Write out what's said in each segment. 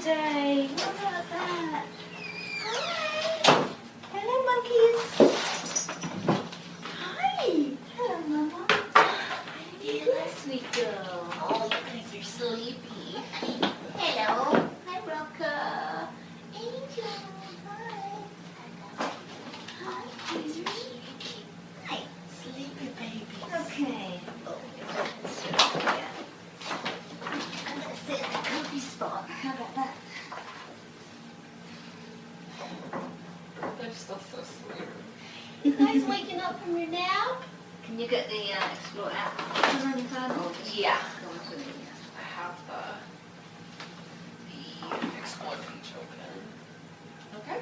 today. What about that? Hi. Hello, monkeys. Hi. Hello, Mama. Hello, sweet girl. Oh, you guys are sleepy. Hello. Hi, Rocker. Angel. Hi. Hi, Heidi. Hi, sleepy babies. Okay. Oh, yeah. I'm gonna sit in the comfy spot. How about that? They're still so sweet. You guys waking up from your nap? Can you get the Explore app on your phone? Or just Yeah. go into the I have the Explore page open. Okay.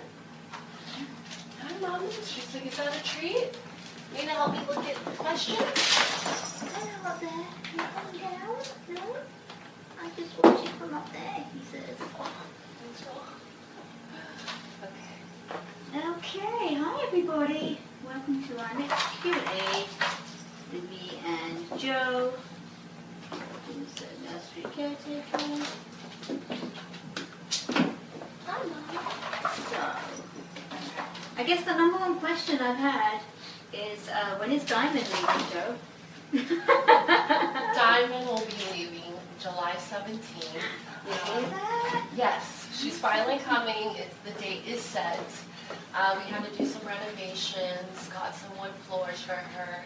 Hi, Mom. She's like, is that a treat? You gonna help me look at questions? Hello up there. Can you come down? No? I just watch you from up there, he says. Okay. Okay, hi everybody. Welcome to our next Q&A with me and Joe, who's the nursery caretaker. Hi, Mom. So, I guess the number one question I've had is, when is Diamond leaving, Joe? Diamond will be leaving July 17th. You hear that? Yes, she's finally coming. The date is set. We had to do some renovations, got some wood floors for her.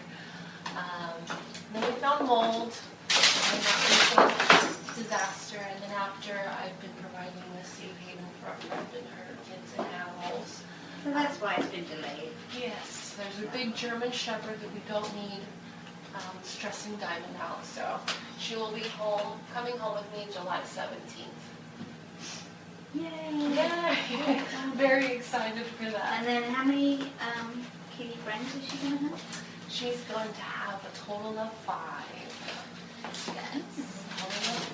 Then we found mold, and that was a disaster. And then after, I've been providing a safe haven for our friend and her kids and animals. So that's why it's been delayed. Yes, there's a big German Shepherd that we don't need stressing Diamond out. So she will be coming home with me July 17th. Yay! Yeah, I'm very excited for that. And then how many kitty friends is she going to have? She's going to have a total of 5. Yes. A total of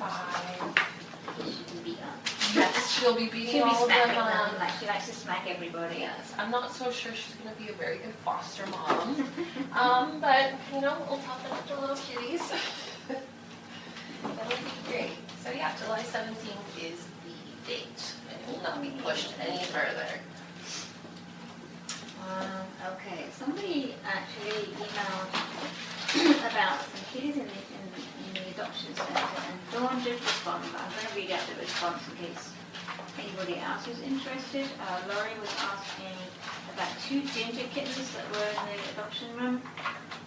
5. She can beat up. Yes, she'll be beating She'll be all of them smacking them, up. like she likes to smack everybody. Yes, I'm not so sure she's going to be a very good foster mom. But, you know, we'll toughen up the little kitties. That'll be great. So yeah, July 17th is the date. It will not be pushed any further. Okay, somebody actually emailed about some kitties in the adoption center, and Dawn did respond, but I'm going to read out the response in case anybody else is interested. Laurie was asking about 2 ginger kittens that were in the adoption room,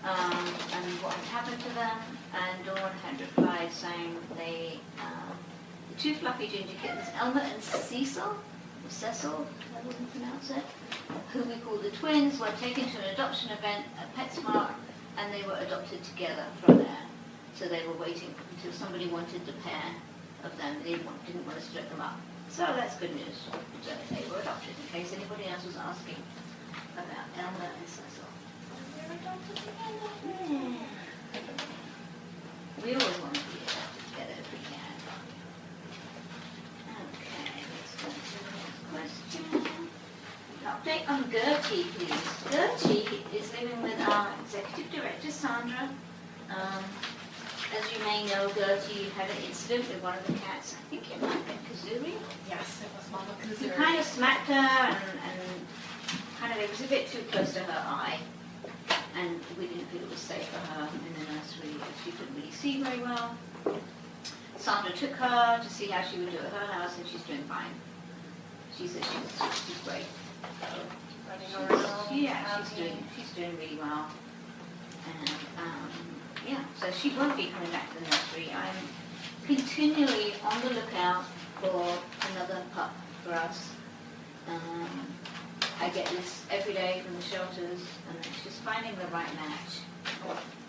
and what had happened to them, and Dawn had replied saying the 2 fluffy ginger kittens, Elmer and Cecil, I wouldn't pronounce it, who we call the twins, were taken to an adoption event at PetSmart, and they were adopted together from there. So they were waiting until somebody wanted the pair of them. They didn't want to split them up. So that's good news. So they were adopted, in case anybody else was asking about Elmer and Cecil. They were adopted together. Yeah. We always want to be adopted together if we can. Okay, let's go to the next question. An update on Gertie, please. Gertie is living with our executive director, Sandra. As you may know, Gertie had an incident with one of the cats. I think it might have been Kazooie. Yes, it was Mama He Kazooie. kind of smacked her and kind of, it was a bit too close to her eye. And we didn't feel it was safe for her in the nursery. She couldn't really see very well. Sandra took her to see how she would do at her house, and she's doing fine. She said she's great. Running around. Yeah, she's doing really well. And yeah, so she won't be coming back to the nursery. I'm continually on the lookout for another pup for us. I get this every day from the shelters, and it's just finding the right match.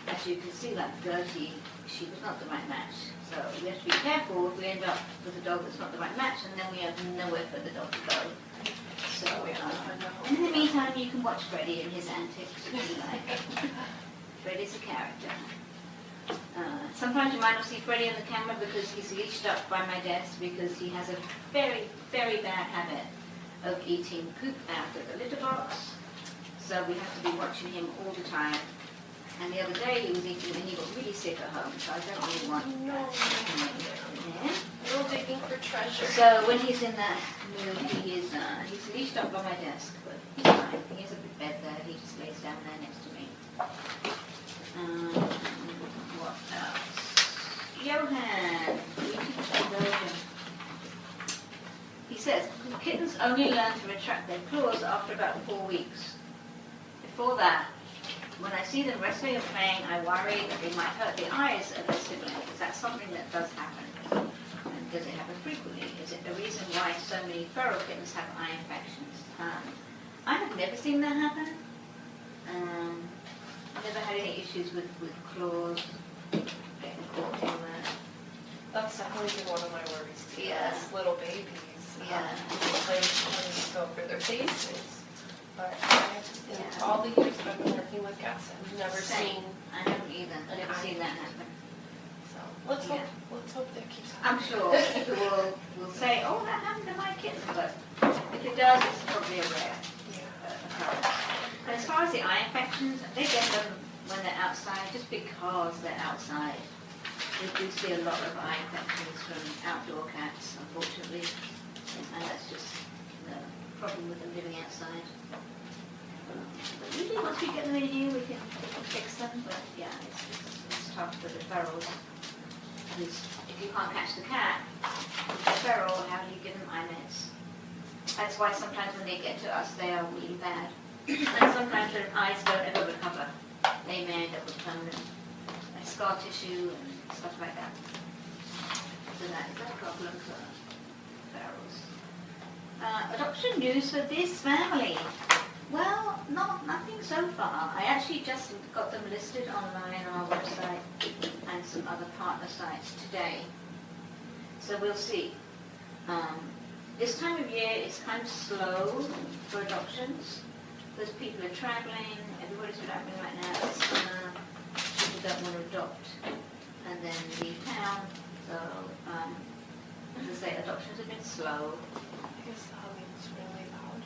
As you can see, like Gertie, she was not the right match. So we have to be careful if we end up with a dog that's not the right match, and then we have nowhere for the dog to go. So, in the meantime, you can watch Freddie and his antics if you like. Freddie's a character. Sometimes you might not see Freddie on the camera because he's leashed up by my desk because he has a very, very bad habit of eating poop out of the litter box. So we have to be watching him all the time. And the other day he was eating and he got really sick at home, so I don't really want No. that. We're digging for treasure. So when he's in that mood, he's leashed up by my desk, but he's fine. He has a big bed there. He just lays down there next to me. What else? Johan, Belgium. He says kittens only learn to retract their claws after about 4 weeks. Before that, when I see them wrestling and playing, I worry that they might hurt the eyes of their siblings. Is that something that does happen? And does it happen frequently? Is it the reason why so many feral kittens have eye infections? I have never seen that happen. I've never had any issues with claws getting caught anywhere. That's definitely been one of my worries too. Yeah. As little babies. Yeah. They go for their faces. But in all the years that I've been working with cats, I've never seen. I haven't either. I've never seen that happen. So let's hope that keeps I'm happening. sure people will say, oh, that happened to my kitten, but if it does, it's probably a rare occurrence. And as far as the eye infections, they get them when they're outside, just because they're outside. We do see a lot of eye infections from outdoor cats, unfortunately, and that's just the problem with them living outside. But usually once we get them in here, we can fix them, but yeah, it's tough for the ferals. Because if you can't catch the cat, with the feral, how do you give them eye meds? That's why sometimes when they get to us, they are really bad. And sometimes their eyes don't ever recover. They may end up with permanent scar tissue and stuff like that. So that is a problem for ferals. Adoption news for this family. Well, nothing so far. I actually just got them listed online on our website and some other partner sites today. So we'll see. This time of year is kind of slow for adoptions because people are traveling, everybody's traveling right now. It's people don't want to adopt and then leave town. So, as I say, adoptions have been slow. I guess the humming is really loud.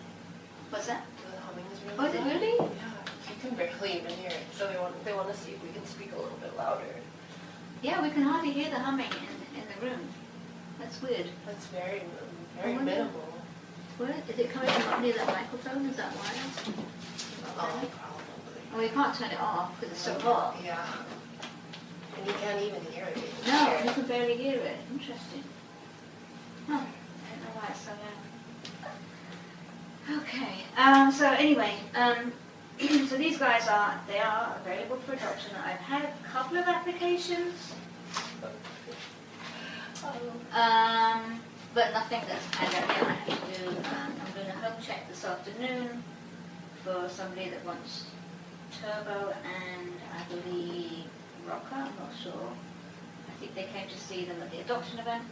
What's that? The humming is really Oh, is loud. it really? Yeah, you can barely even hear it. So they want to see if we can speak a little bit louder. Yeah, we can hardly hear the humming in the room. That's weird. That's very wonder- minimal. Where, is it coming from up near that microphone? Is that why? Probably. Oh, you can't turn it off because it's so hot. Yeah. And you can't even hear it. No, you can barely hear it. Interesting. Huh. I don't know why it's so loud. Okay. So anyway, so these guys are available for adoption. I've had a couple of applications. But nothing that's kind of I have to do. I'm doing a home check this afternoon for somebody that wants Turbo and I believe Rocker, I'm not sure. I think they came to see them at the adoption event.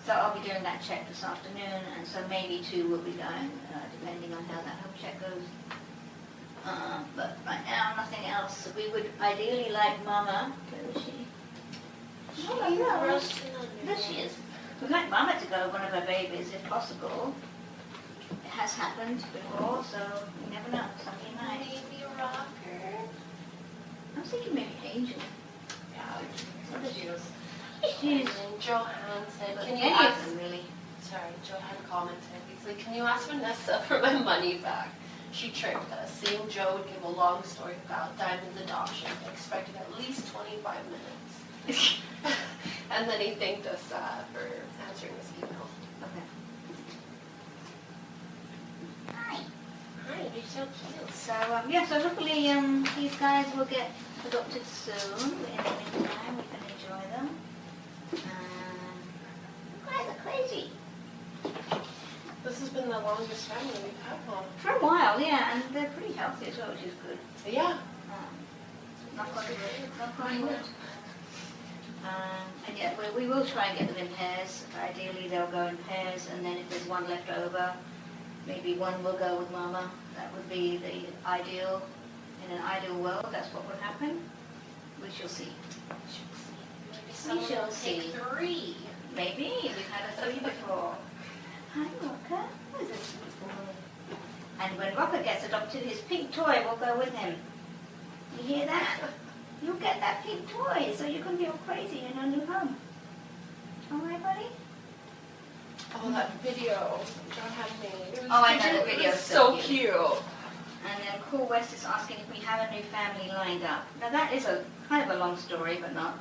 So I'll be doing that check this afternoon, and so maybe 2 will be going, depending on how that home check goes. But right now, nothing else. We would ideally like Mama. Where is she? Oh, yeah. There she is. We'd like Mama to go, one of her babies, if possible. It has happened before, so you never know. Something might. Maybe a rocker. I was thinking maybe Angel. Yeah. What is she? And then Johan said, But can you any ask... of them, really. Sorry, Johan commented. He's like, can you ask Vanessa for my money back? She tricked us, saying Joe would give a long story about Diamond's adoption. I expected at least 25 minutes. And then he thanked us for answering this email. Okay. Hi. Hi, you're so cute. So, yeah, so hopefully these guys will get adopted soon. In the meantime, we can enjoy them. You guys are crazy. This has been the longest family we've had, Mom. For a while, yeah, and they're pretty healthy as well, which is good. Yeah. Knock on wood. Knock on wood. And yeah, we will try and get them in pairs. Ideally, they'll go in pairs, and then if there's one left over, maybe one will go with Mama. That would be the ideal. In an ideal world, that's what would happen. We shall see. Someone shall will take see. 3. Maybe. We've had a 3 before. Hi, Rocker. What is this? And when Rocker gets adopted, his pink toy will go with him. You hear that? You'll get that pink toy, so you can be all crazy in your new home. All right, buddy? Oh, that video John had made. Oh, I know the video. It was so cute. And then Cool West is asking if we have a new family lined up. Now that is a kind of a long story, but not.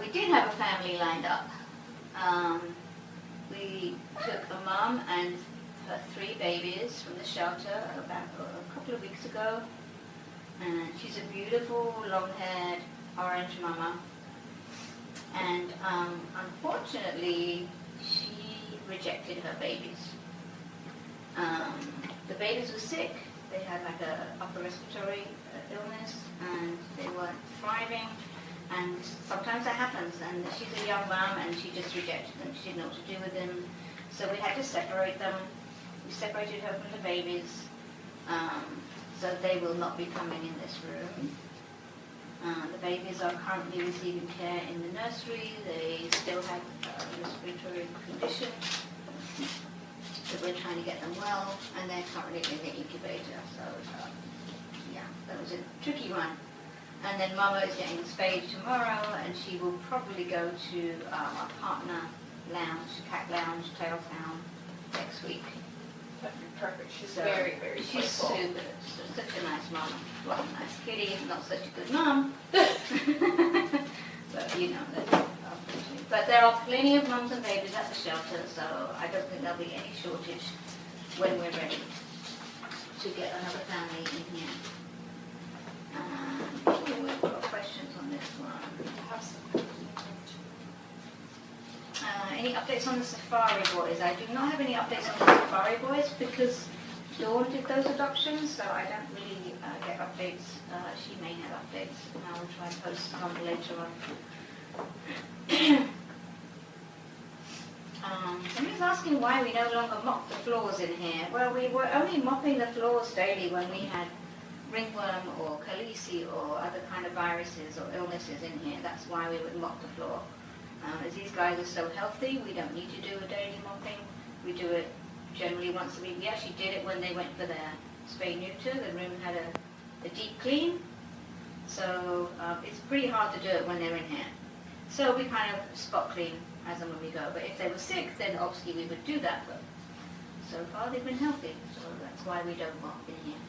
We did have a family lined up. We took a mom and her 3 babies from the shelter about a couple of weeks ago. And she's a beautiful, long-haired, orange mama. And unfortunately, she rejected her babies. The babies were sick. They had like a upper respiratory illness, and they weren't thriving. And sometimes that happens. And she's a young mom, and she just rejected them. She didn't know what to do with them. So we had to separate them. We separated her from the babies. So they will not be coming in this room. The babies are currently receiving care in the nursery. They still have a respiratory condition. So we're trying to get them well, and they're currently in the incubator. So yeah, that was a tricky one. And then Mama is getting spayed tomorrow, and she will probably go to our partner lounge, cat lounge, Tailtown, next week. That'd be perfect. She's So, very, very she's playful. super, such a nice mom. Well, nice kitty, not such a good mom. But you know that. But there are plenty of mums and babies at the shelter, so I don't think there'll be any shortage when we're ready to get another family in here. We've got questions on this one. Any updates on the Safari Boys? I do not have any updates on the Safari Boys because Dawn did those adoptions, so I don't really get updates. She may have updates, and I will try and post some later on. Somebody's asking why we no longer mop the floors in here. Well, we were only mopping the floors daily when we had ringworm or calisi or other kind of viruses or illnesses in here. That's why we would mop the floor. As these guys are so healthy, we don't need to do a daily mopping. We do it generally once a week. We actually did it when they went for their spay-neuter. The room had a deep clean. So it's pretty hard to do it when they're in here. So we kind of spot clean as and when we go. But if they were sick, then obviously we would do that. But so far they've been healthy. So that's why we don't mop in here.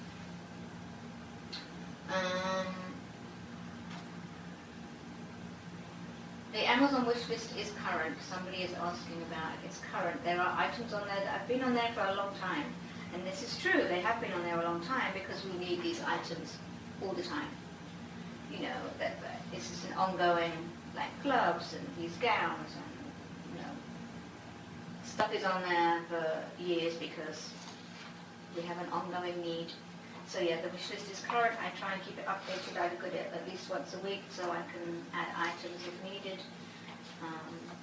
The Amazon wish list is current. Somebody is asking about it. It's current. There are items on there that have been on there for a long time. And this is true. They have been on there a long time because we need these items all the time. You know, that this is an ongoing, like gloves and these gowns and, you know, stuff is on there for years because we have an ongoing need. So yeah, the wish list is current. I try and keep it updated. I look at it at least once a week so I can add items if needed.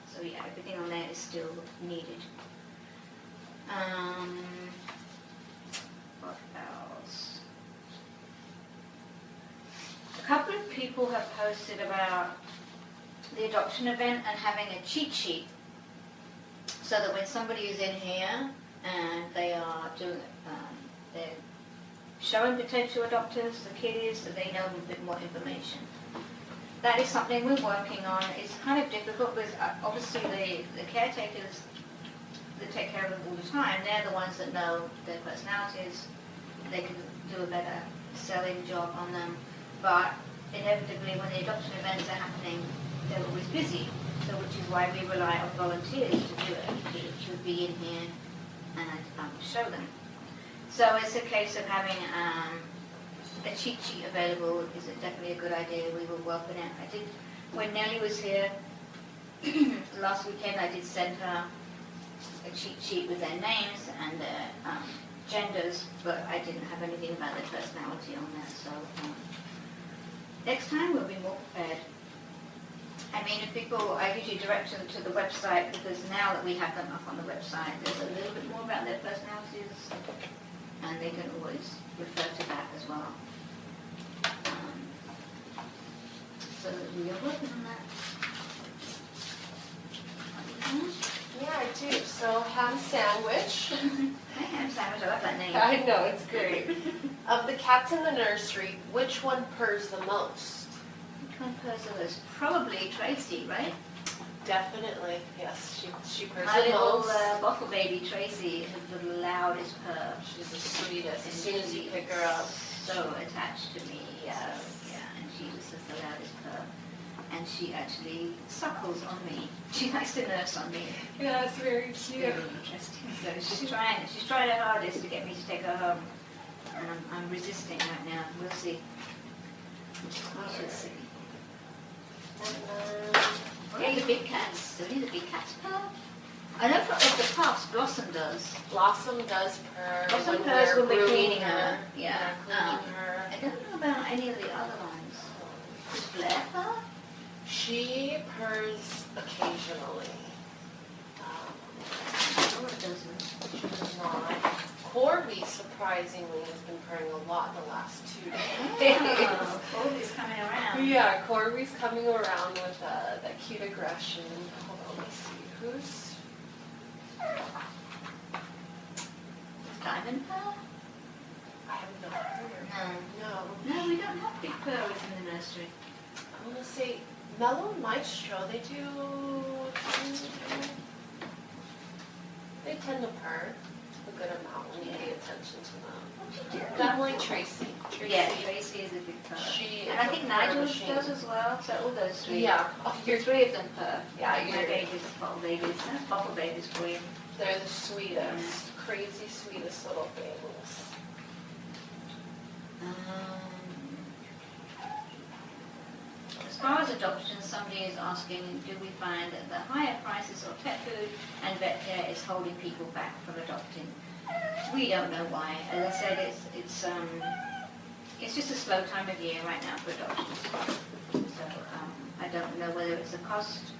So yeah, everything on there is still needed. What else? A couple of people have posted about the adoption event and having a cheat sheet so that when somebody is in here and they are doing they're showing potential adopters, the kiddies, so they know a bit more information. That is something we're working on. It's kind of difficult because obviously the caretakers that take care of them all the time, they're the ones that know their personalities. They can do a better selling job on them. But inevitably when the adoption events are happening, they're always busy. So which is why we rely on volunteers to do it, to be in here and show them. So it's a case of having a cheat sheet available is definitely a good idea. We will work on it. I did, when Nellie was here last weekend, I did send her a cheat sheet with their names and their genders, but I didn't have anything about their personality on there. So next time we'll be more prepared. I mean, if people, I usually direct them to the website because now that we have them up on the website, there's a little bit more about their personalities. And they can always refer to that as well. So we are working on that. Yeah, I do. So ham sandwich. Hey, ham sandwich, I love that name. I know, it's great. Of the cats in the nursery, which one purrs the most? Which one purrs the most? Probably Tracy, right? Definitely, yes. She purrs My the little most. bottle baby Tracy has the loudest purr. She's the sweetest. As soon as you pick her up. So attached to me, yeah, and she just has the loudest purr. And she actually suckles on me. She likes to nurse on me. Yeah, it's very cute. Very interesting. So she's trying her hardest to get me to take her home. And I'm resisting right now. We'll see. We shall see. Only the big cats. Only the big cats purr. I know of the pups, Blossom does. Blossom does purr. Blossom purrs when we're cleaning her. her. Yeah. Cleaning her. I don't know about any of the other ones. Does Blair purr? She purrs occasionally. Or doesn't? She does not. Corby, surprisingly, has been purring a lot the last 2 days. Oh, Corby's coming around. Yeah, Corby's coming around with that cute aggression. Hold on, let me see. Who's... Does Diamond purr? I have no clue. No. No, we don't have big purrs in the nursery. I'm going to say Mellow Maestro, they tend to purr a good amount when you pay attention to them. Definitely Tracy. Yeah, Tracy is a big purr. She And I is a think purr Nigel machine. does as well, so all those three. Yeah. Your three of them purr. Yeah, My you're- babies, bottle babies, bottle babies for you. They're the sweetest, crazy sweetest little things. As far as adoptions, somebody is asking, do we find that the higher prices of pet food and vet care is holding people back from adopting? We don't know why. As I said, it's just a slow time of year right now for adoptions. So I don't know whether it's a cost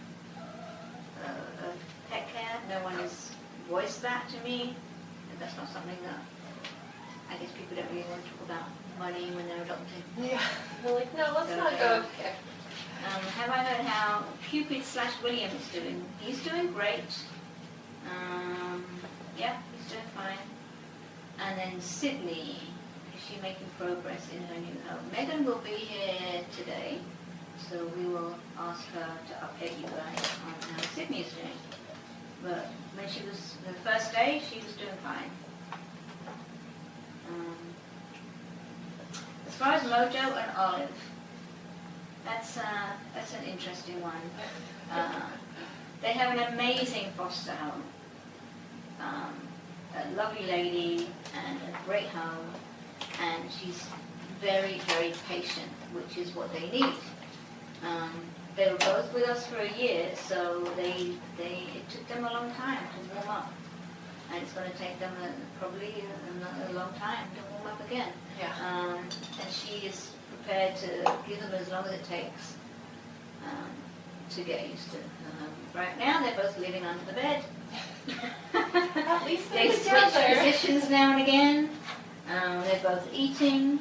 of pet care. No one has voiced that to me. And that's not something that I guess people don't really want to talk about money when they're adopting. Yeah, they're like, no, let's not go there. Have I heard how Cupid/William is doing? He's doing great. Yeah, he's doing fine. And then Sydney, is she making progress in her new home? Megan will be here today, so we will ask her to update you guys on how Sydney is doing. But when she was, the first day, she was doing fine. As far as Mojo and Olive, that's an interesting one. They have an amazing foster home, a lovely lady and a great home, and she's very, very patient, which is what they need. They were both with us for a year, so it took them a long time to warm up, and it's going to take them probably a long time to warm up again. Yeah. And she is prepared to give them as long as it takes to get used to. Right now, they're both living under the bed. At least They they're switch together. positions now and again. They're both eating.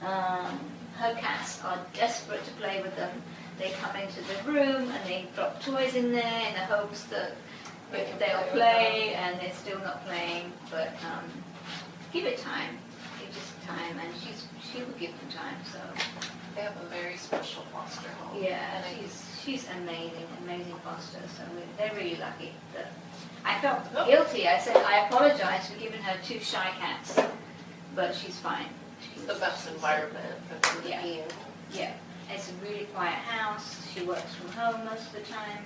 Her cats are desperate to play with them. They come into the room and they drop toys in there in the hopes that they'll play, and they're still not playing. But give it time. Give just time, and she will give them time. So They have a very special foster home. yeah, she's amazing foster. So they're really lucky. I felt guilty. I said I apologize for giving her 2 shy cats, but she's fine. It's the best environment for them to Yeah. be in. Yeah, it's a really quiet house. She works from home most of the time.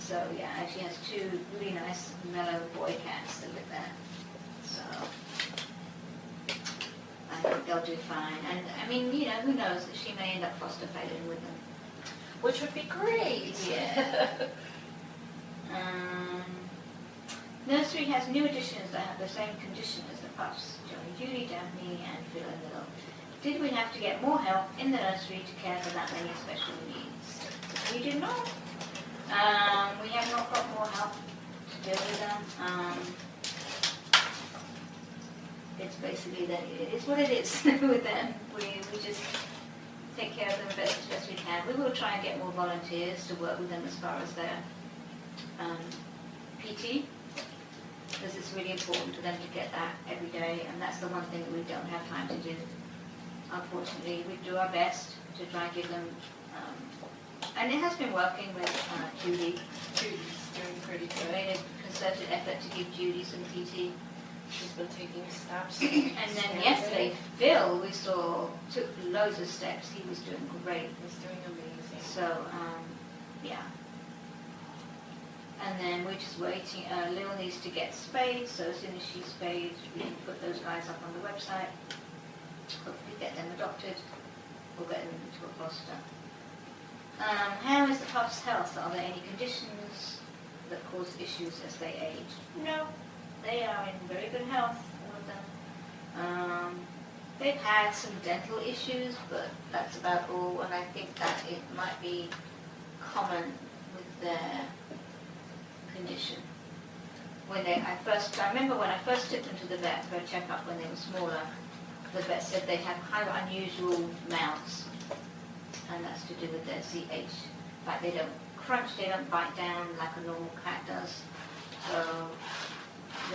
So yeah, and she has 2 really nice mellow boy cats that live there. So I think they'll do fine. And I mean, who knows that she may end up foster failing with them. Which would be great. Yeah. Nursery has new additions that have the same condition as the pups, Johnny, Judy, Daphne, and Phil and Little. Did we have to get more help in the nursery to care for that many special needs? We did not. We have not got more help to deal with them. It's basically that it is what it is with them. We just take care of them best we can. We will try and get more volunteers to work with them as far as their PT. because it's really important for them to get that every day, and that's the one thing that we don't have time to do. Unfortunately, we do our best to try and give them, and it has been working with Judy. Judy's doing pretty We good. made a concerted effort to give Judy some PT. She's been taking steps. And then yesterday, Phil, we saw, took loads of steps. He was doing great. He's doing amazing. So, yeah. And then we're just waiting. Lil needs to get spayed, so as soon as she's spayed, we can put those guys up on the website. Hopefully get them adopted or get them into a foster. How is the pups' health? Are there any conditions that cause issues as they age? No. They are in very good health, all of them. They've had some dental issues, but that's about all, and I think that it might be common with their condition. I remember when I first took them to the vet for a checkup when they were smaller, the vet said they have kind of unusual mouths, and that's to do with their CH. In fact, they don't crunch, they don't bite down like a normal cat does. So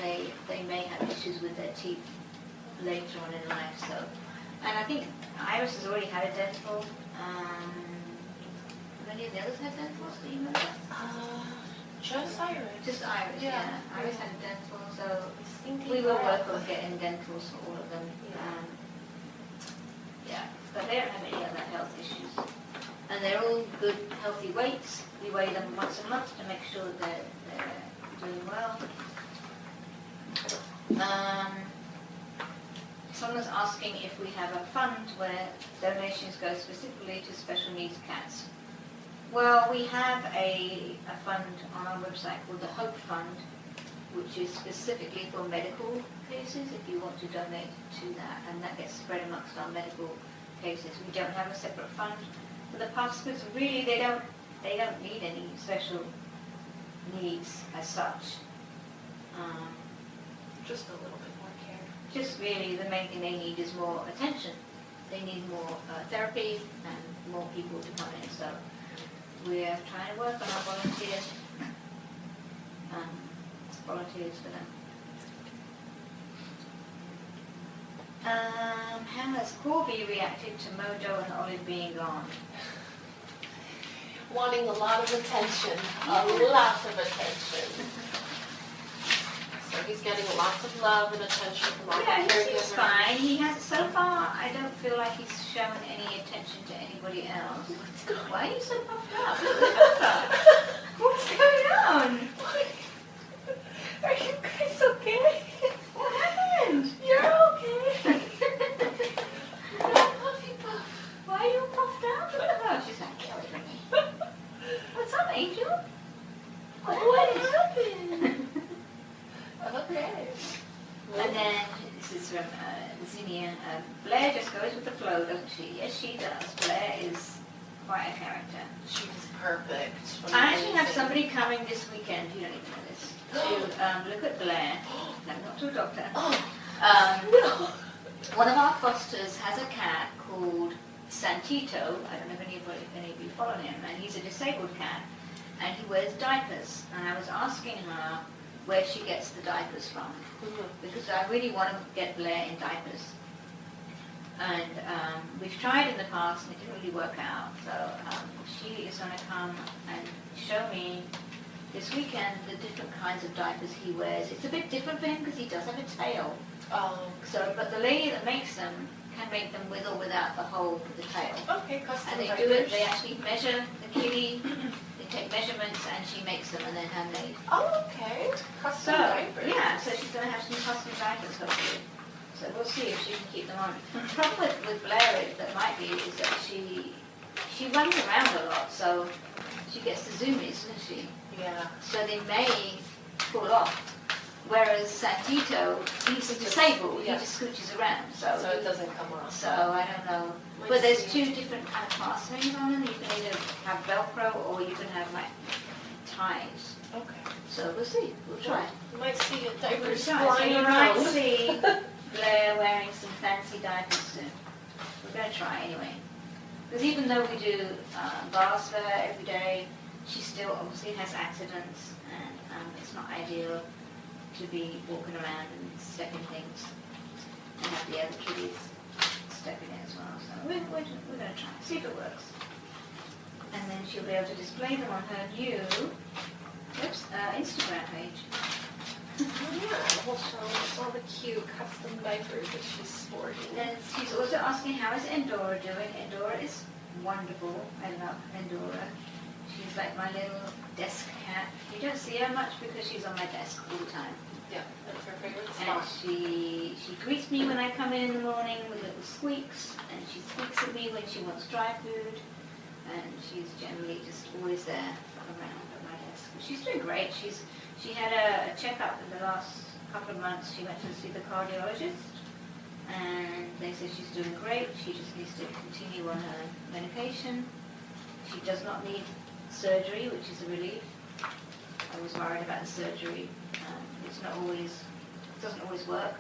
they may have issues with their teeth later on in life. So, and I think Iris has already had a dental. Have any of the others had dentals? Do you remember? Just Iris. Just Iris, Yeah. yeah. Iris had a dental, so Thinking we will back. work on getting dentals for all of them. Yeah. Yeah, but they don't have any other health issues. And they're all good, healthy weights. We weigh them once a month to make sure that they're doing well. Someone's asking if we have a fund where donations go specifically to special needs cats. Well, we have a fund on our website called the Hope Fund, which is specifically for medical cases, if you want to donate to that, and that gets spread amongst our medical cases. We don't have a separate fund for the pups because really they don't need any special needs as such. Just a little bit more care. Just really the main thing they need is more attention. They need more therapy and more people to come in. So we're trying to work on our volunteers for them. How has Corby reacted to Mojo and Olive being gone? Wanting a lot of attention. A lot of attention. So he's getting lots of love and attention from all Yeah, the he seems caregivers. fine. He has, so far, I don't feel like he's shown any attention to anybody else. Why are you so puffed up? What's going on? Are you guys okay? What happened? You're okay. Puffy puff. Why are you puffed up? Look at her. She's like, get away from me. What's up, Angel? What happened? Okay. And then, this is from Zinnia. Blair just goes with the flow, doesn't she? Yes, she does. Blair is quite a character. She's perfect. I actually have somebody coming this weekend, you don't even know this, to look at Blair. No, not to a doctor. No. One of our fosters has a cat called Santito. I don't know if any of you follow him, and he's a disabled cat, and he wears diapers. And I was asking her where she gets the diapers from, because I really want to get Blair in diapers. And we've tried in the past, and it didn't really work out. So she is going to come and show me this weekend the different kinds of diapers he wears. It's a bit different for him because he does have a tail. So, but the lady that makes them can make them with or without the hole for the tail. Okay, custom And they diapers. do it. They actually measure the kitty. They take measurements, and she makes them, and then handmade. Oh, okay. So Custom diapers. yeah, so she's going to have some custom diapers hopefully. So we'll see if she can keep them on. The problem with Blair that might be is that she runs around a lot, so she gets the zoomies, doesn't she? Yeah. So they may pull off. Whereas Santito, he's disabled, Yeah. he just scooches around. So it doesn't come off. So I don't know. Might But there's see. two different kind of fastenings on them. You can either have Velcro or you can have like ties. Okay. So we'll see. We'll try. You might see a We'll diapers try. So flying you might around. see Blair wearing some fancy diapers soon. We're going to try anyway. Because even though we do baths for her every day, she still obviously has accidents, and it's not ideal. to be walking around and stepping things, and have the other kitties stepping it as well. So we're going to try, see if it works. And then she'll be able to display them on her new Instagram page. Yeah, we'll show all the cute custom diapers that she's sporting. And she's also asking, how is Endora doing? Endora is wonderful. I love Endora. She's like my little desk cat. You don't see her much because she's on my desk all the time. Yeah, that's her favorite And spot. she greets me when I come in the morning with little squeaks, and she squeaks at me when she wants dry food, and she's generally just always there around at my desk. She's doing great. She had a checkup in the last couple of months. She went to see the cardiologist, and they said she's doing great. She just needs to continue on her medication. She does not need surgery, which is a relief. I was worried about the surgery. It's not always, it doesn't always work,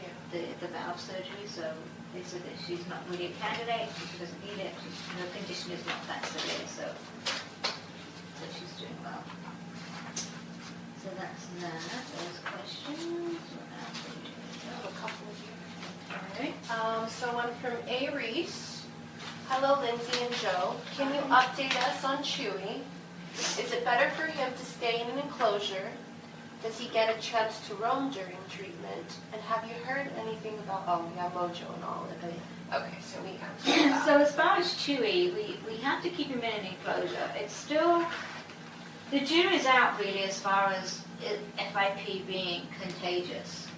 Yeah. the valve surgery, so they said that she's not really a candidate, she doesn't need it, her condition is not that severe, so she's doing well. So that's that, those questions. What else are we doing? I have a couple here. Okay. So one from A. Reese. Hello, Lindsay and Joe. Can you update us on Chewy? Is it better for him to stay in an enclosure? Does he get a chance to roam during treatment? And have you heard anything about, we have Mojo and all of it. Okay, so we answered that. So as far as Chewy, we have to keep him in an enclosure. It's still, the jury's out really as far as FIP being contagious.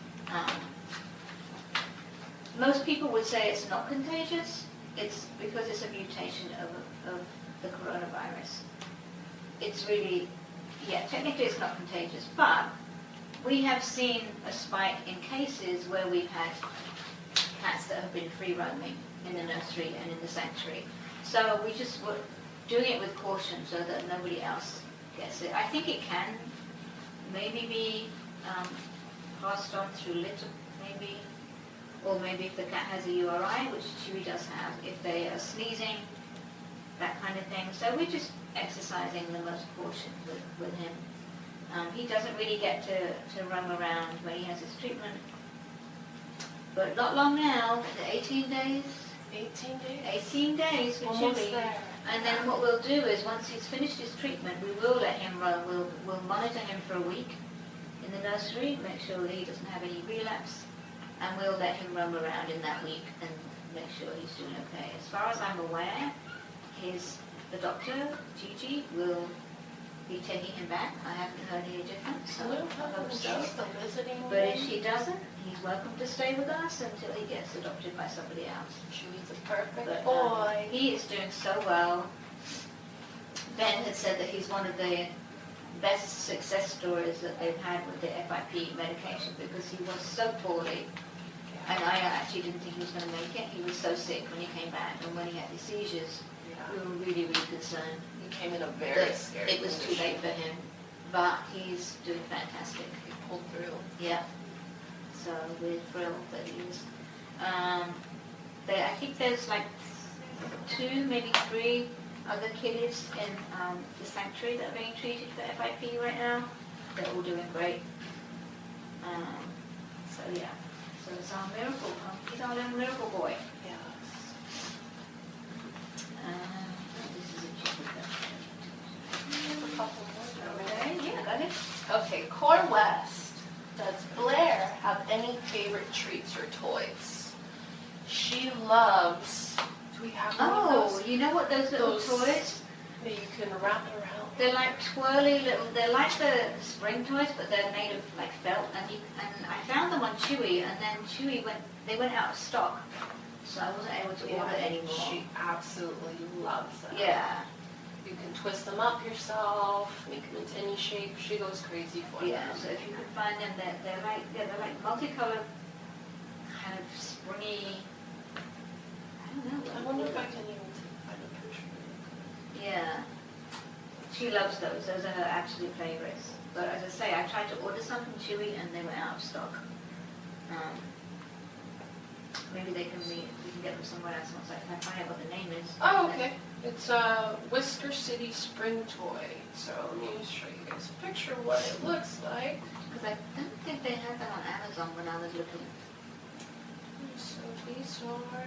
Most people would say it's not contagious. It's because it's a mutation of the coronavirus. It's really, yeah, technically it's not contagious, but we have seen a spike in cases where we've had cats that have been free roaming in the nursery and in the sanctuary. So we just were doing it with caution so that nobody else gets it. I think it can maybe be passed on through litter, maybe, or maybe if the cat has a URI, which Chewy does have, if they are sneezing, that kind of thing. So we're just exercising the most caution with him. He doesn't really get to roam around when he has his treatment, but not long now, 18 days? 18 days? 18 days for Almost Chewy. there. And then what we'll do is once he's finished his treatment, we will let him roam. We'll monitor him for a week in the nursery, make sure that he doesn't have any relapse, and we'll let him roam around in that week and make sure he's doing okay. As far as I'm aware, the doctor, Gigi, will be taking him back. I haven't heard any difference, so I hope so. She's still visiting. But if she doesn't, he's welcome to stay with us until he gets adopted by somebody else. Chewy's a perfect But boy. he is doing so well. Ben had said that he's one of the best success stories that they've had with the FIP medication because he was so poorly. And I actually didn't think he was going to make it. He was so sick when he came back, and when he had the seizures, we were really, really concerned. He came in a very that scary it was too condition. late for him, but he's doing fantastic. He pulled through. Yeah. So we're thrilled that he's. I think there's like 2, maybe 3 other kitties in the sanctuary that are being treated for FIP right now. They're all doing great. So yeah. So it's our miracle. He's our little miracle boy. Yes. This is a chicken. A couple more. Okay. Yeah. Go ahead. Okay, Core West. Does Blair have any favorite treats or toys? She loves. Do we have one of Oh, those? you know what those little Those- toys? That you can wrap it around. They're like twirly little. They're like the spring toys, but they're made of like felt. And I found them on Chewy, and then Chewy went out of stock, so I wasn't able to order anymore. She absolutely loves them. Yeah, You can twist them up yourself, make them into any shape. She goes crazy for yeah. them. So if you could find them, they're like multicolored, kind of springy. I don't know. I wonder if I can even find a picture. Yeah. She loves those. Those are her absolute favorites. But as I say, I tried to order some from Chewy and they were out of stock. Maybe we can get them somewhere else once I find out what the name is. Oh, okay. It's a Whisker City spring toy. So let me just show you guys a picture of what it looks like. Because I don't think they had that on Amazon when I was looking. So these are,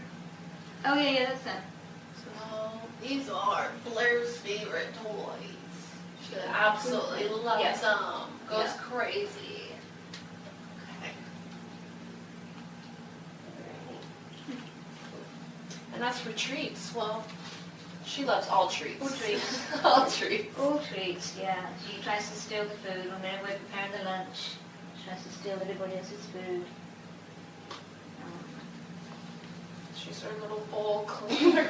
Oh yeah, that's them. so these are Blair's favorite toys. She absolutely loves Yeah. them. Goes Yeah. crazy. Okay. And as for treats, well, she loves all treats. All treats. All treats. All treats, yeah. She tries to steal the food when we're preparing the lunch. She tries to steal everybody else's food. She's our little bowl cleaner.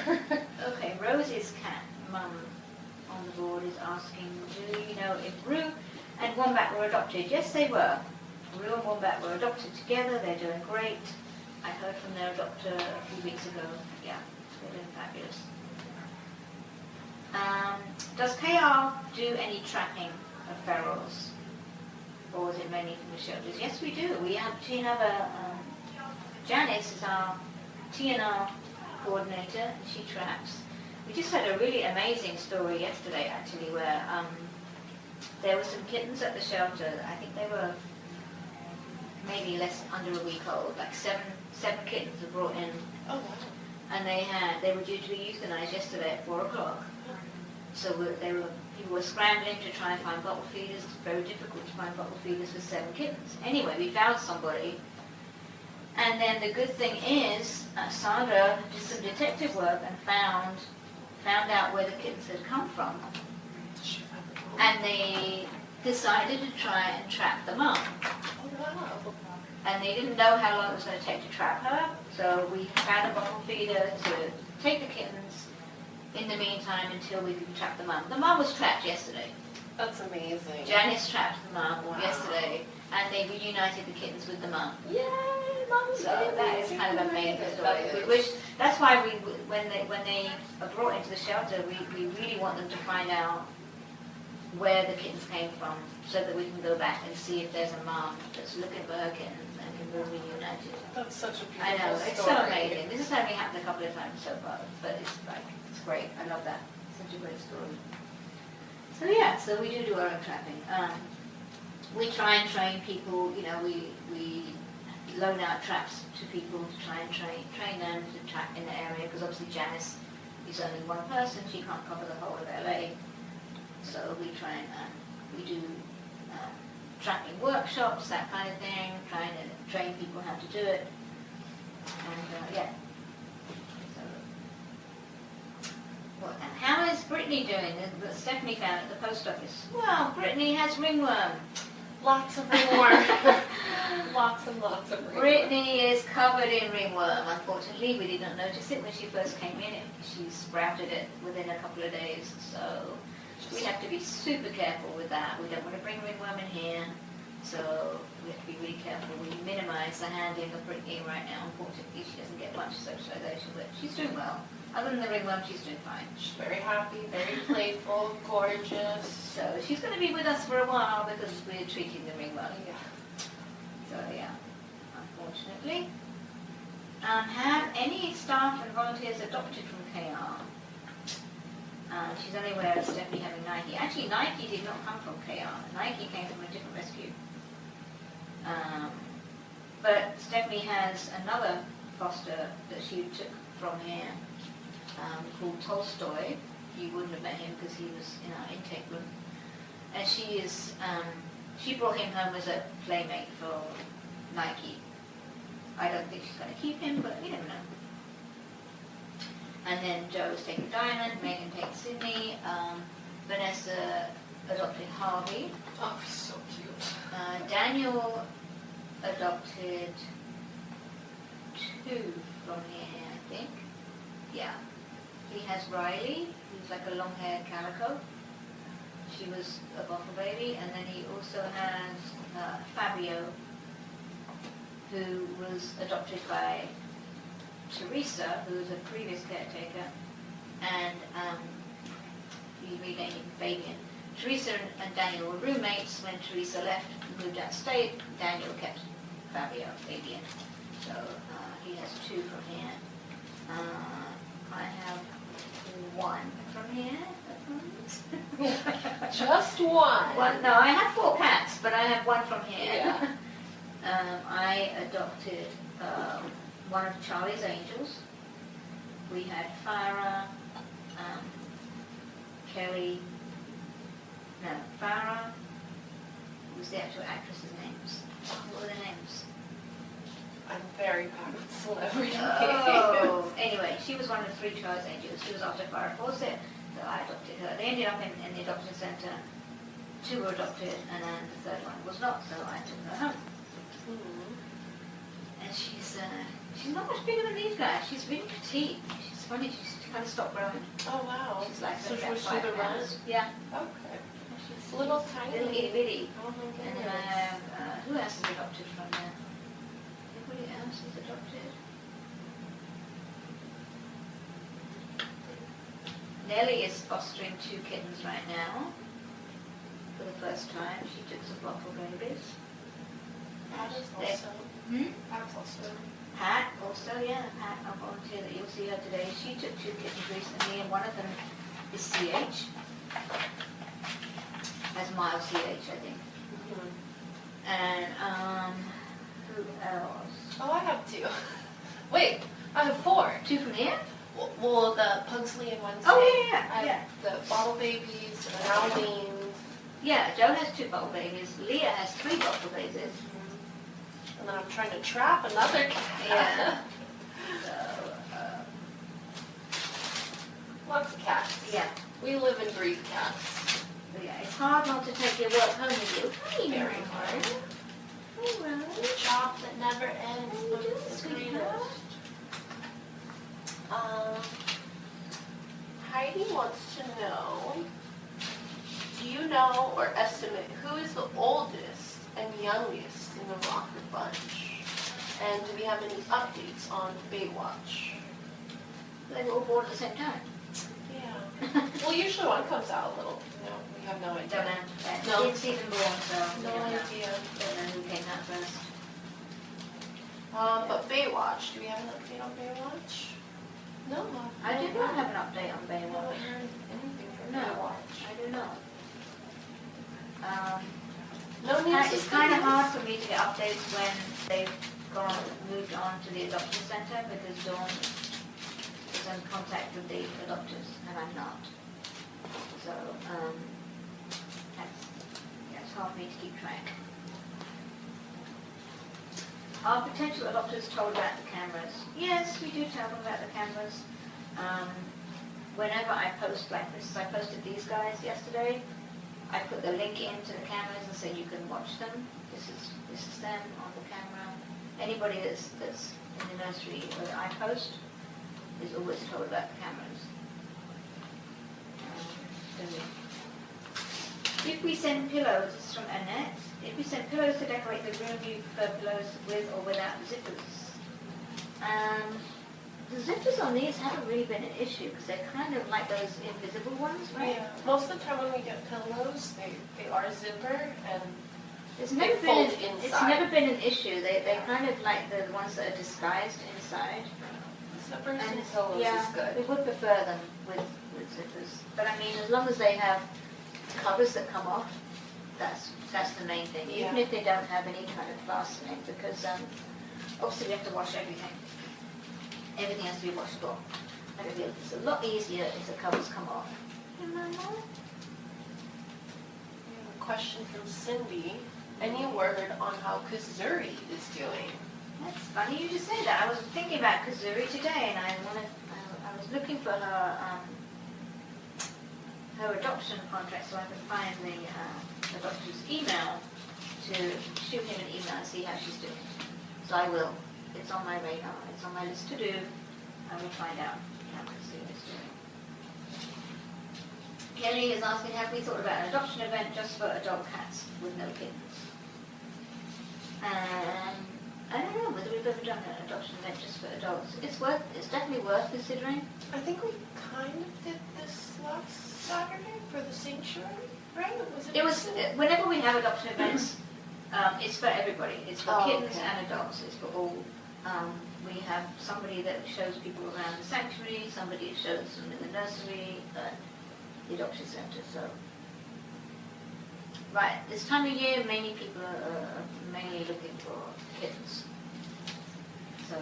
Okay, Rosie's cat mum on the board is asking, do you know if Rue and Wombat were adopted? Yes, they were. Rue and Wombat were adopted together. They're doing great. I heard from their adopter a few weeks ago. Yeah, they're doing fabulous. Does KR do any trapping of ferals? Or is it mainly from the shelters? Yes, we do. We actually have a, Janice is our TNR coordinator, and she traps. We just had a really amazing story yesterday, actually, where there were some kittens at the shelter. I think they were maybe under a week old, like seven kittens were brought in, Oh, wow. and they were due to be euthanized yesterday at 4 o'clock. So people were scrambling to try and find bottle feeders. It's very difficult to find bottle feeders for 7 kittens. Anyway, we found somebody. And then the good thing is, Sandra did some detective work and found out where the kittens had come from. And they decided to try and trap the mum. Oh, wow. And they didn't know how long it was going to take to trap her. So we found a bottle feeder to take the kittens in the meantime until we could trap the mum. The mum was trapped yesterday. That's amazing. Janice trapped the mum Wow. yesterday, and they reunited the kittens with the mum. Yay, Mom's So that is kind of amazing story. That is. Which that's why when they are brought into the shelter, we really want them to find out where the kittens came from, so that we can go back and see if there's a mom that's looking for her kittens and can be reunited. That's such a beautiful I know, story. it's so amazing. This has only happened a couple of times so far, but it's great. I love that. Such a great story. So yeah, so we do our own trapping. We try and train people. You know, we loan out traps to people to try and train them to trap in the area, because obviously Janice is only one person. She can't cover the whole of LA. So we try and we do trapping workshops, that kind of thing, trying to train people how to do it. And yeah. Well, and how is Brittany doing? That Stephanie found at the post office. Well, Brittany has ringworm. Lots of ringworm. Lots and lots of ringworm. Brittany is covered in ringworm. Unfortunately, we did not notice it when she first came in. She sprouted it within a couple of days, so we have to be super careful with that. We don't want to bring ringworm in here, so we have to be really careful. We minimize the handling of Brittany right now. Unfortunately, she doesn't get much socialization, but she's doing well. Other than the ringworm, she's doing fine. She's very happy, very playful, gorgeous. So she's going to be with us for a while because we're treating the ringworm. Yeah. So yeah, unfortunately. Have any staff and volunteers adopted from KR? She's only aware of Stephanie having Nike. Actually, Nike did not come from KR. Nike came from a different rescue. But Stephanie has another foster that she took from here called Tolstoy. You wouldn't have met him because he was in our intake room. And she brought him home as a playmate for Nike. I don't think she's going to keep him, but you never know. And then Joe's taking Diamond, Megan takes Sydney, Vanessa adopted Harvey. Oh, he's so cute. Daniel adopted 2 from here, I think. Yeah. He has Riley, who's like a long-haired calico. She was a bottle baby. And then he also has Fabio, who was adopted by Teresa, who was a previous caretaker, and he renamed him Fabian. Teresa and Daniel were roommates. When Teresa left and moved outstate, Daniel kept Fabian. So he has 2 from here. I have one from here. Just one. No, I have 4 cats, but I have one from here. Yeah. I adopted one of Charlie's angels. We had Farah, Kelly, Farah, what was the actual actress's names? What were their names? I'm very bad with celebrity Oh, anyway, she was one of the 3 Charlie's angels. She was after Farah Fawcett, so I adopted her. They ended up in the adoption centre. 2 were adopted, and then the 3rd one was not, so I took her home. And she's not much bigger than these guys. She's really petite. She's funny. She's kind of stopped growing. Oh wow. She's like so about was she 5 the run? pounds. Yeah. Okay. She's Little tiny. little itty bitty. Oh my And then goodness. I have who else is adopted from there? Anybody else is adopted? Nellie is fostering 2 kittens right now. For the first time, she took some bottle babies. Pat is They- also. Pat's also. Pat also, yeah, Pat, a volunteer that you'll see her today. She took 2 kittens recently, and one of them is CH. Has mild CH, I think. And who else? Oh, I have 2. Wait, I have 4. 2 from here? Well, the Pugsley and Wednesday. Oh yeah, I yeah, have the bottle babies and Halloween. yeah. Joe has 2 bottle babies. Leah has 3 bottle babies. And then I'm trying to trap another cat. Yeah. So Lots of cats. yeah, We live and breathe cats. but yeah. It's hard not to take your work home with you. Hi, Very Mama. hard. Hey, Rose. The job that never ends, How you but doing, it's the sweetheart? greatest. Heidi wants to know, do you know or estimate who is the oldest and youngest in the Rocker Bunch? And do we have any updates on Baywatch? They were all born at the same time. Yeah. Well, usually one comes out a little, we have no Don't idea. know. No. Didn't see them born, so we No don't know. idea. Don't know who came out first. But Baywatch, do we have an update on Baywatch? No. I do not have an update on I haven't Baywatch. heard anything from No. Baywatch. I do not. No news. It's kind of hard for me to get updates when they've moved on to the adoption centre because Dawn is in contact with the adopters and I'm not. So it's hard for me to keep track. Are potential adopters told about the cameras? Yes, we do tell them about the cameras. Whenever I post like this, I posted these guys yesterday. I put the link into the cameras and say you can watch them. This is them on the camera. Anybody that's in the nursery that I post is always told about the cameras. If we send pillows, this is from Annette. If we send pillows to decorate the room, do you prefer pillows with or without zippers? The zippers on these haven't really been an issue because they're kind of like those invisible ones, right? Yeah. Most of the time when we get pillows, they are zipper and It's They never been fold an, it's inside. never been an issue. They're kind of like the ones that are disguised inside. zippers and And pillows yeah, is good. we would prefer them with zippers. But I mean, as long as they have covers that come off, that's the main thing. Even Yeah. if they don't have any kind of fastening, because obviously we have to wash everything. Everything has to be washable. And it's a lot easier if the covers come off. We have a question from Cindy. Any word on how Kazuri is doing? That's funny you just say that. I was thinking about Kazuri today, and I was looking for her adoption contract so I could find the doctor's email to shoot him an email and see how she's doing. So I will. It's on my radar. It's on my list to do. I will find out how Kazuri is doing. Kelly is asking, have we thought about an adoption event just for adult cats with no kittens? I don't know whether we've ever done an adoption event just for adults. It's definitely worth considering. I think we kind of did this last Saturday for the sanctuary, right? It was whenever we have adoption events, it's for everybody. It's for Oh, kittens okay. and adults. It's for all we have somebody that shows people around the sanctuary, somebody shows them in the nursery, the adoption center. So, right, this time of year, many people are mainly looking for kittens. So,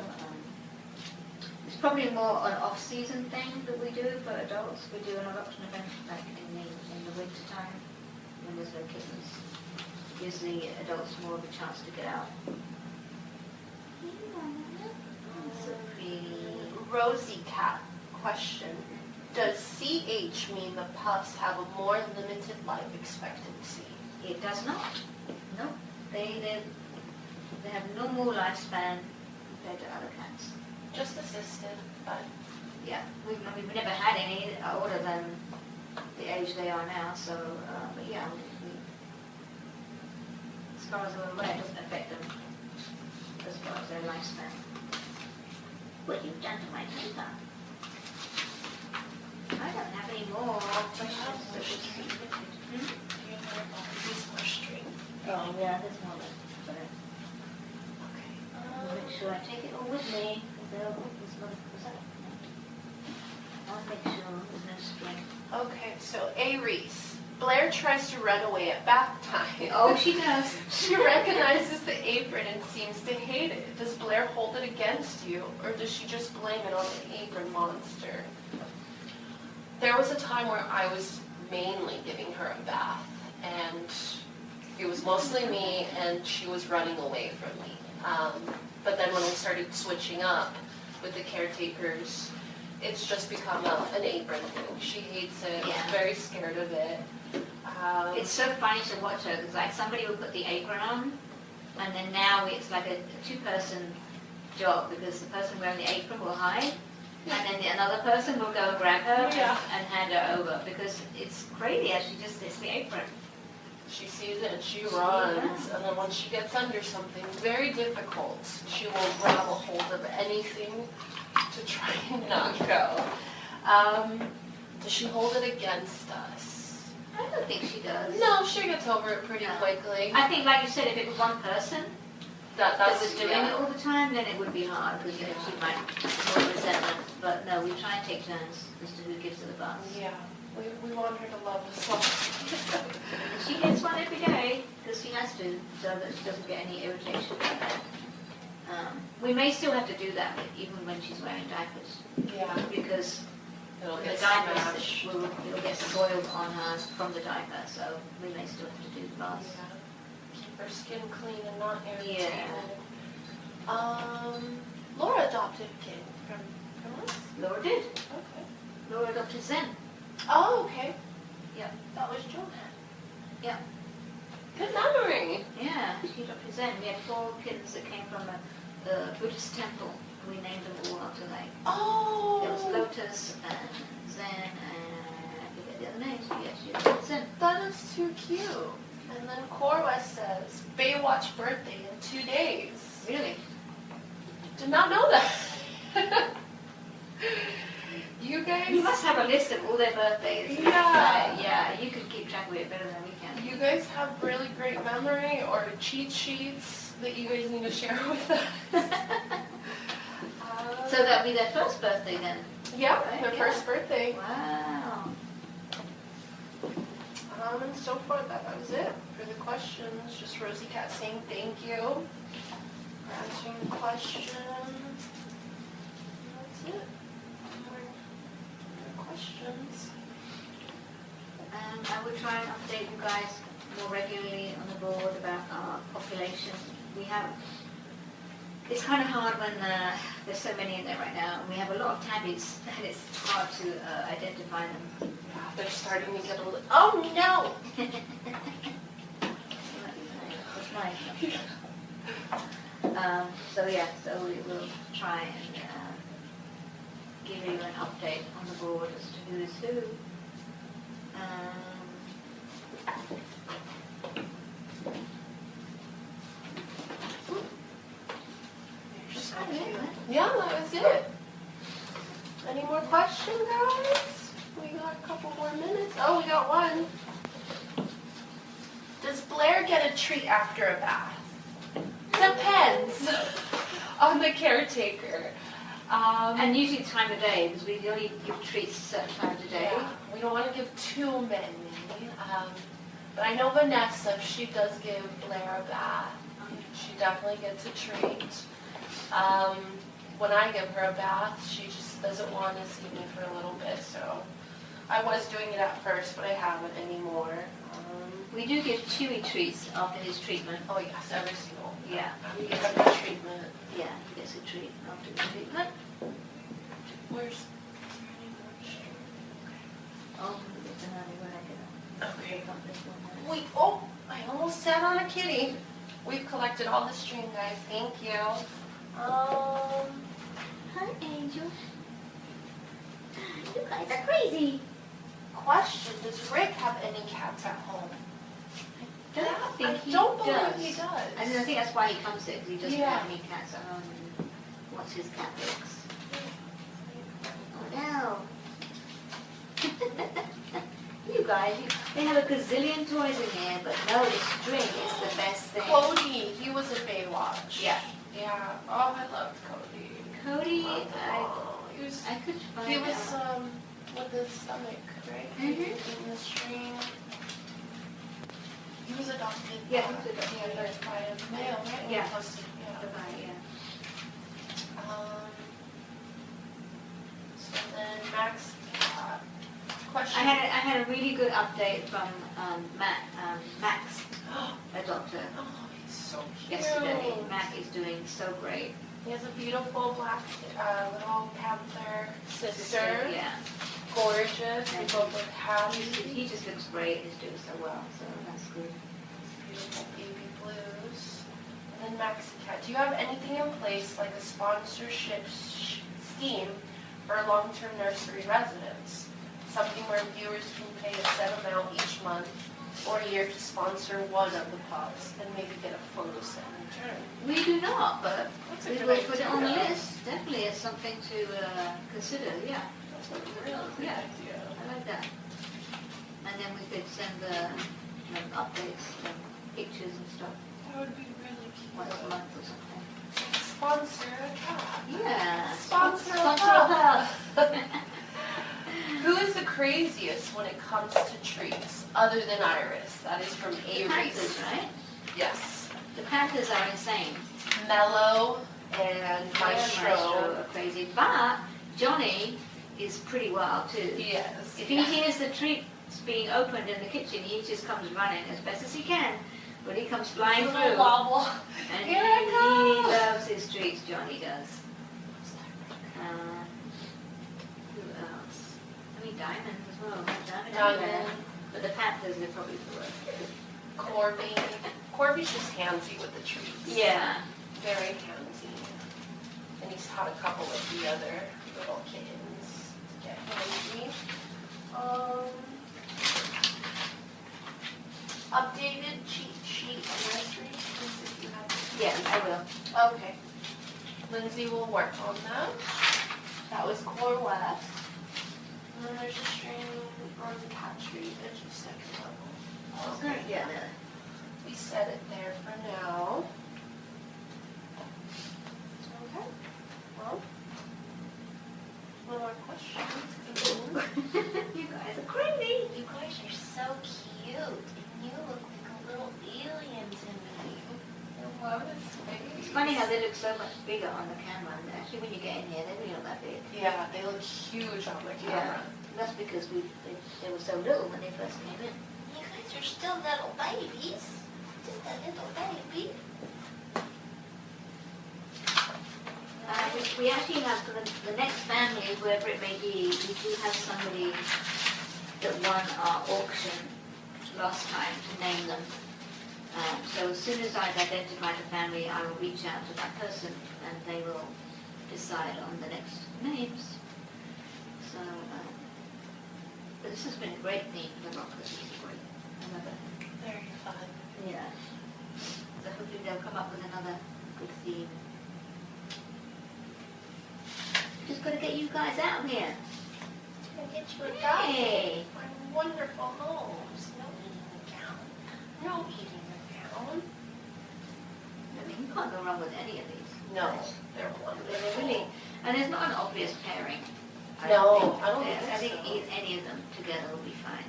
it's probably more an off-season thing that we do for adults. We do an adoption event like in the winter time when there's no kittens. Gives the adults more of a chance to get out. So pretty. Rosie Cat question. Does CH mean the pups have a more limited life expectancy? It does not. No, they have normal lifespan compared to other cats. Just assisted, but Yeah, we've never had any older than the age they are now. So, but yeah, as far as I'm aware, it doesn't affect them as far as their lifespan. What you've done to my paper? I don't have any more questions. That was submitted. these more string. Oh yeah, there's more left. But Okay. I'll make sure I take it all with me. I'll make sure there's no string. Okay, so A. Reese. Blair tries to run away at bath time. Oh, she does. She recognizes the apron and seems to hate it. Does Blair hold it against you, or does she just blame it on the apron monster? There was a time where I was mainly giving her a bath, and it was mostly me, and she was running away from me. But then when I started switching up with the caretakers, it's just become an apron thing. She hates it, Yeah. very scared of it. It's so funny to watch her because like somebody will put the apron on, and then now it's like a two-person job because the person wearing the apron will hide, and then another person will go and grab her Yeah. and hand her over because it's crazy how she just hits the apron. She sees it and she runs, and then when she gets under something very difficult, she will grab a hold of anything to try and not go. Does she hold it against us? I don't think she does. No, she gets over it pretty No. quickly. I think, like you said, if it was one person that That's was doing it all the time, then it would be hard because she might have more resentment. But no, we try and take turns as to who gives her the bath. Yeah, we want her to love us all. And she gets one every day because she has to, so that she doesn't get any irritation. We may still have to do that even when she's wearing diapers Yeah, because it'll the get diapers smashed. will get soiled on her from the diaper, so we may still have to do the baths. Yeah. Keep her skin clean and not irritated. Yeah. Laura adopted a kid from us? Laura did. Okay. Laura adopted Zen. Oh, okay. Yep. That was Joanne. Yeah. Good memory. Yeah, she adopted Zen. We had 4 kittens that came from a Buddhist temple. We named them all after like. Oh. There was Lotus and Zen and I forget the other names, but yeah, she adopted Zen. That is too cute. And then Corwest says, Baywatch birthday in 2 days. Really? Did not know that. You guys, You must have a list of all their birthdays. Yeah. Yeah, you could keep track of it better than we can. you guys have really great memory or cheat sheets that you guys need to share with us. So that'll be their first birthday then? Yeah, Right, their yeah. first birthday. Wow. And so far that was it for the questions. Just Rosie Cat saying thank you for answering the question. That's it. No more questions. I will try and update you guys more regularly on the board about our population. It's kind of hard when there's so many in there right now, and we have a lot of tabbies, and it's hard to identify them. Yeah, they're starting to get a little. Oh no! That's nice. So we will try and give you an update on the board as to who is who. Yeah, that was it. Any more questions, guys? We got a couple more minutes. Oh, we got one. Does Blair get a treat after a bath? Depends. on the caretaker. And usually time of day, because we only give treats certain times of day. Yeah, we don't want to give too many. But I know Vanessa, she does give Blair a bath. She definitely gets a treat. When I give her a bath, she just doesn't want to see me for a little bit, so I was doing it at first, but I haven't anymore. We do give Chewy treats after his treatment. Oh yes, every single. Yeah. We get a treatment. Yeah, he gets a treat after the treatment. Where's? Oh, it's another when I get up. Okay. Got this one. Wait, oh, I almost sat on a kitty. We've collected all the string, guys. Thank you. Hi, Angel. You guys are crazy. Question, does Rick have any cats at home? I don't think he don't does. believe he does. And I think that's why he comes here, because he doesn't Yeah. have any cats at home and wants his cat looks. Oh You guys, they have a gazillion toys in here, but no, the string is the best thing. Cody, he was a Baywatch. Yeah. Yeah. Oh, I loved Cody. Cody, Oh, he was, I could find he was out. with his stomach, right? Mhm. In the string. He was adopted. Yeah, he was adopted. Yeah, by a male, right? Yeah. Plus, yeah. Yeah. So then Max, I question. had a really good update from Max, a doctor, Oh, he's so cute. yesterday. Mac is doing so great. He has a beautiful black little panther sister. Yeah. Gorgeous. They both look happy. He just looks great. He's doing so well, so that's good. Beautiful baby blues. And then Maxi Cat. Do you have anything in place, like a sponsorship scheme for long-term nursery residents? Something where viewers can pay a set amount each month or year to sponsor one of the pups and maybe get a photo set in return. We do not, but That's a we good will put it on the idea. list. Definitely as something to consider, yeah. That's a really good Yeah. idea. I like that. And then we could send updates, pictures and stuff That would be really cute. once a month or something. Sponsor a cat. Yeah. Sponsor a Sponsor a pup. pup. Who is the craziest when it comes to treats, other than Iris? That is from The A. Panthers, Reese. right? Yes. The Panthers are insane. Mellow and Maestro Maestro. are crazy. But Johnny is pretty wild too. Yes. If he hears the treats being opened in the kitchen, he just comes running as best as he can. But he comes flying Little through. wobble. And Here I he go. loves his treats, Johnny does. Who else? I mean, Diamond as well. Diamond. Diamond. But the Panthers are probably the worst. Corby. Corby's just handsy with the treats. Yeah. Very handsy. And he's taught a couple of the other little kittens to get handsy. Updated cheat sheet on nursery. If you have it. Yeah, I will. Okay. Lindsay will work on that. That was Core West. And then there's a string on the cat tree at your second level. Okay. Yeah. We set it there for now. Okay. Well, no more questions. You guys are crazy. You guys are so cute. And you look like a little alien to me. I love his face. It's funny how they look so much bigger on the camera. And actually, when you get in here, they really not that big. Yeah, they look huge on the camera. That's because they were so little when they first came in. You guys are still little babies. Just a little baby. We actually have for the next family, whoever it may be, we do have somebody that won our auction last time to name them. So as soon as I've identified the family, I will reach out to that person and they will decide on the next names. So, but this has been a great theme for the Rockers. This is great. I love it. Very fun. Yeah. So hopefully they'll come up with another good theme. Just got to get you guys out of here. Can I get you a Hey. dog? My wonderful homes. No eating down. No eating down. I mean, you can't go wrong with any of these. No, they're They're wonderful. really, and there's not an obvious pairing. No, I don't I think think so. any of them together will be fine.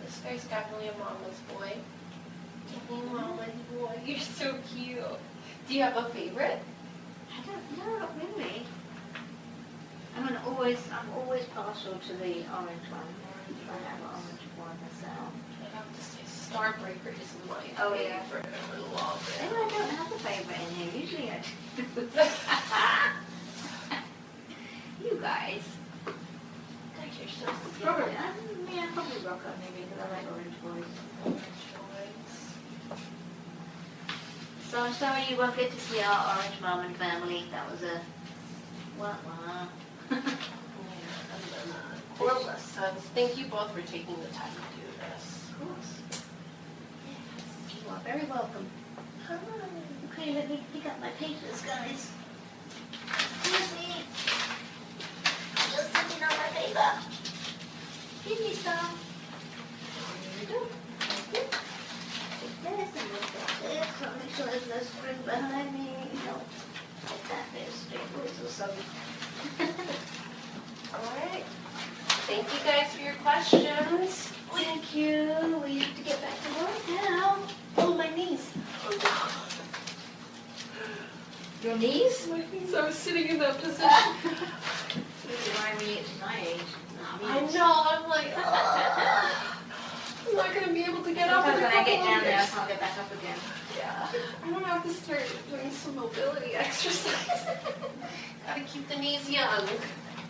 This guy's definitely a mama's boy. Definitely a mama's boy. You're so cute. Do you have a favorite? I don't know, not really. I'm always partial to the orange one. I have an orange one myself. I have to say Starbreaker is my Oh, yeah. favorite. I love Maybe it. I don't have a favourite in here. Usually I do. You guys. God, you're so cute. Probably, probably Rocco maybe because I like orange boys. Orange boys. So I'm sorry you won't get to see our orange mom and family. That was a wah-wah. Yeah, and then Corliss sons. Thank you both for taking the time to do this. Of course. Yes, you are very welcome. Okay, let me pick up my papers, guys. Excuse me. I'm just sitting on my paper. Give me some. There you go. Thank you. Take this and look at this. I'll make sure there's no spring behind me. No. Like that, there's straight boys or something. Alright. Thank you guys for your questions. Thank you. We have to get back to work now. Oh, my knees. Your knees? My knees. I was sitting in that position. You remind me it's my age. I know. I'm like, I'm not going to be able to get up in Sometimes a when I couple get down of there, I years. can't get back up again. Yeah. I'm going to have to start doing some mobility exercise. Gotta keep the knees young.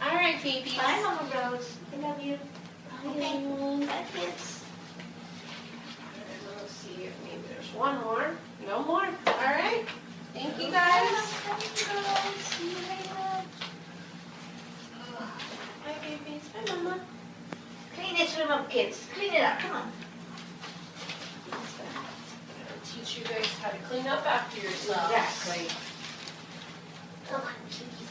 Alright, babies. Bye, Mama Rose. I love you. Okay. Bye, kids. Alright, let's see if maybe there's one more. No more. Alright. Thank you guys. Thank you, guys. See you later. Bye, babies. Bye, Mama. Clean this room up, kids. Clean it up. Come on. I'm gonna teach you guys how to clean up after yourselves. Exactly. Come on, kitties.